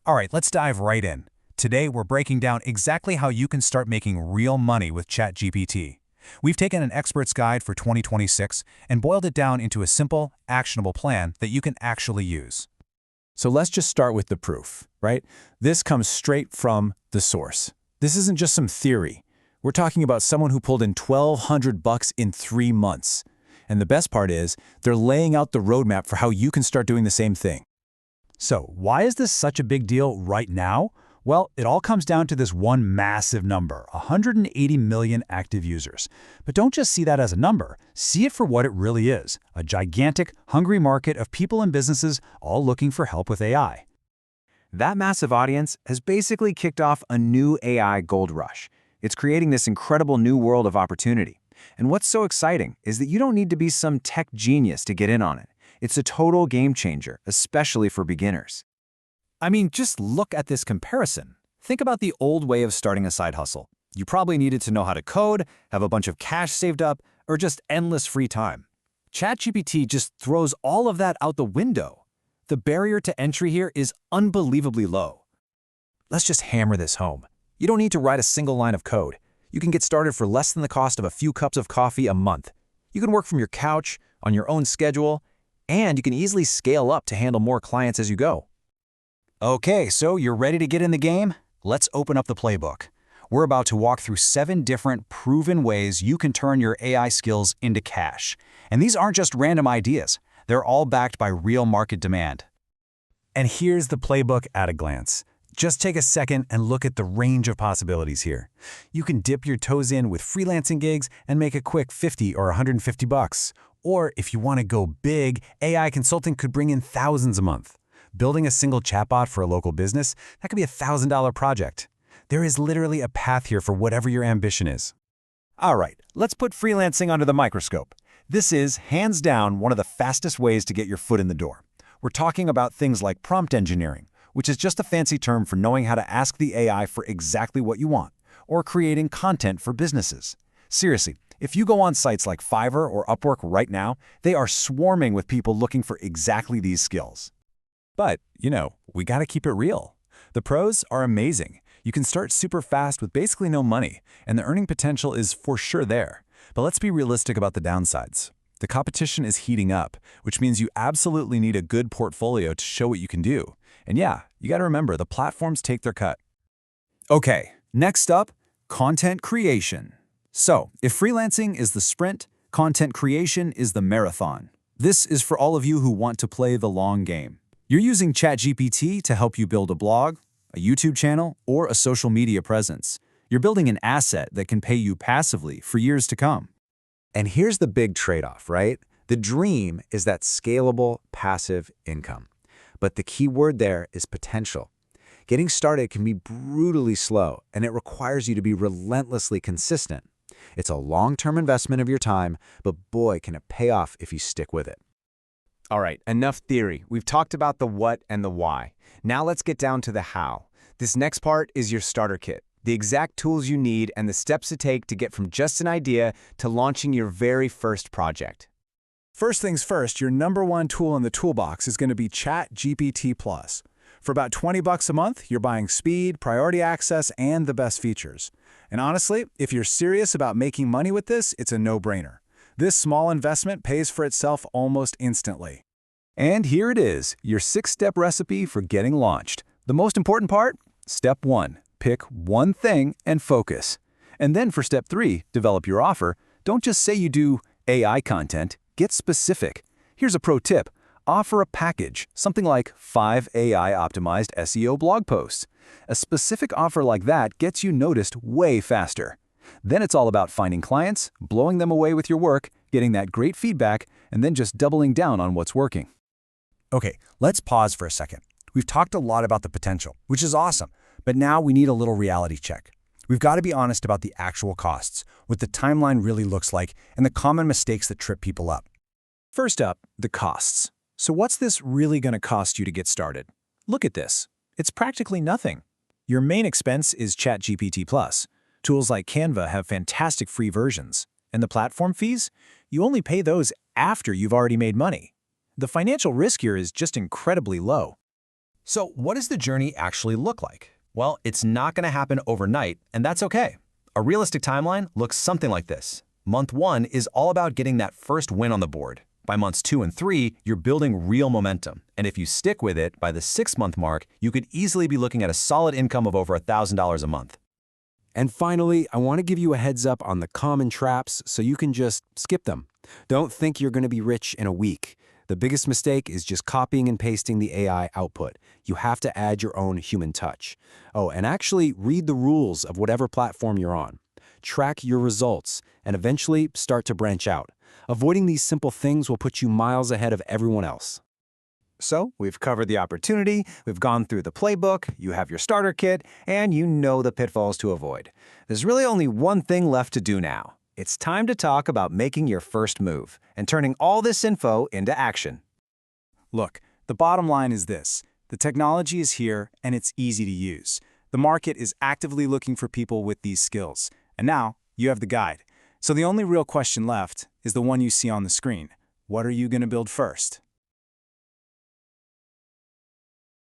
All right, let's dive right in. Today, we're breaking down exactly how you can start making real money with ChatGPT. We've taken an expert's guide for 2026 and boiled it down into a simple, actionable plan that you can actually use. So let's just start with the proof, right? This comes straight from the source. This isn't just some theory. We're talking about someone who pulled in $1,200 in 3 months. And the best part is, they're laying out the roadmap for how you can start doing the same thing. So, why is this such a big deal right now? Well, it all comes down to this one massive number, 180 million active users. But don't just see that as a number. See it for what it really is, a gigantic, hungry market of people and businesses all looking for help with AI. That massive audience has basically kicked off a new AI gold rush. It's creating this incredible new world of opportunity. And what's so exciting is that you don't need to be some tech genius to get in on it. It's a total game changer, especially for beginners. I mean, just look at this comparison. Think about the old way of starting a side hustle. You probably needed to know how to code, have a bunch of cash saved up, or just endless free time. ChatGPT just throws all of that out the window. The barrier to entry here is unbelievably low. Let's just hammer this home. You don't need to write a single line of code. You can get started for less than the cost of a few cups of coffee a month. You can work from your couch, on your own schedule, and you can easily scale up to handle more clients as you go. Okay, so you're ready to get in the game? Let's open up the playbook. We're about to walk through 7 different proven ways you can turn your AI skills into cash. And these aren't just random ideas. They're all backed by real market demand. And here's the playbook at a glance. Just take a second and look at the range of possibilities here. You can dip your toes in with freelancing gigs and make a quick $50 or $150. Or if you want to go big, AI consulting could bring in thousands a month. Building a single chatbot for a local business, that could be a $1,000 project. There is literally a path here for whatever your ambition is. All right, let's put freelancing under the microscope. This is, hands down, one of the fastest ways to get your foot in the door. We're talking about things like prompt engineering, which is just a fancy term for knowing how to ask the AI for exactly what you want, or creating content for businesses. Seriously, if you go on sites like Fiverr or Upwork right now, they are swarming with people looking for exactly these skills. But, we gotta keep it real. The pros are amazing. You can start super fast with basically no money, and the earning potential is for sure there. But let's be realistic about the downsides. The competition is heating up, which means you absolutely need a good portfolio to show what you can do. And yeah, you gotta remember, the platforms take their cut. Okay, next up, content creation. So, if freelancing is the sprint, content creation is the marathon. This is for all of you who want to play the long game. You're using ChatGPT to help you build a blog, a YouTube channel, or a social media presence. You're building an asset that can pay you passively for years to come. And here's the big trade-off, right? The dream is that scalable, passive income. But the key word there is potential. Getting started can be brutally slow, and it requires you to be relentlessly consistent. It's a long-term investment of your time, but boy, can it pay off if you stick with it. All right, enough theory. We've talked about the what and the why. Now let's get down to the how. This next part is your starter kit, the exact tools you need and the steps to take to get from just an idea to launching your very first project. First things first, your #1 tool in the toolbox is going to be ChatGPT+. For about $20 a month, you're buying speed, priority access, and the best features. And honestly, if you're serious about making money with this, it's a no-brainer. This small investment pays for itself almost instantly. And here it is, your 6-step recipe for getting launched. The most important part? Step 1, pick one thing and focus. And then for step 3, develop your offer. Don't just say you do AI content, get specific. Here's a pro tip. Offer a package, something like 5 AI-optimized SEO blog posts. A specific offer like that gets you noticed way faster. Then it's all about finding clients, blowing them away with your work, getting that great feedback, and then just doubling down on what's working. Okay, let's pause for a second. We've talked a lot about the potential, which is awesome, but now we need a little reality check. We've got to be honest about the actual costs, what the timeline really looks like, and the common mistakes that trip people up. First up, the costs. So what's this really going to cost you to get started? Look at this. It's practically nothing. Your main expense is ChatGPT+. Tools like Canva have fantastic free versions. And the platform fees? You only pay those after you've already made money. The financial risk here is just incredibly low. So what does the journey actually look like? Well, it's not going to happen overnight, and that's okay. A realistic timeline looks something like this. Month 1 is all about getting that first win on the board. By months 2 and 3, you're building real momentum. And if you stick with it, by the 6-month mark, you could easily be looking at a solid income of over $1,000 a month. And finally, I want to give you a heads up on the common traps so you can just skip them. Don't think you're going to be rich in a week. The biggest mistake is just copying and pasting the AI output. You have to add your own human touch. Oh, and actually read the rules of whatever platform you're on. Track your results, and eventually start to branch out. Avoiding these simple things will put you miles ahead of everyone else. So, we've covered the opportunity, we've gone through the playbook, you have your starter kit, and you know the pitfalls to avoid. There's really only one thing left to do now. It's time to talk about making your first move and turning all this info into action. Look, the bottom line is this. The technology is here, and it's easy to use. The market is actively looking for people with these skills. And now, you have the guide. So the only real question left is the one you see on the screen. What are you going to build first?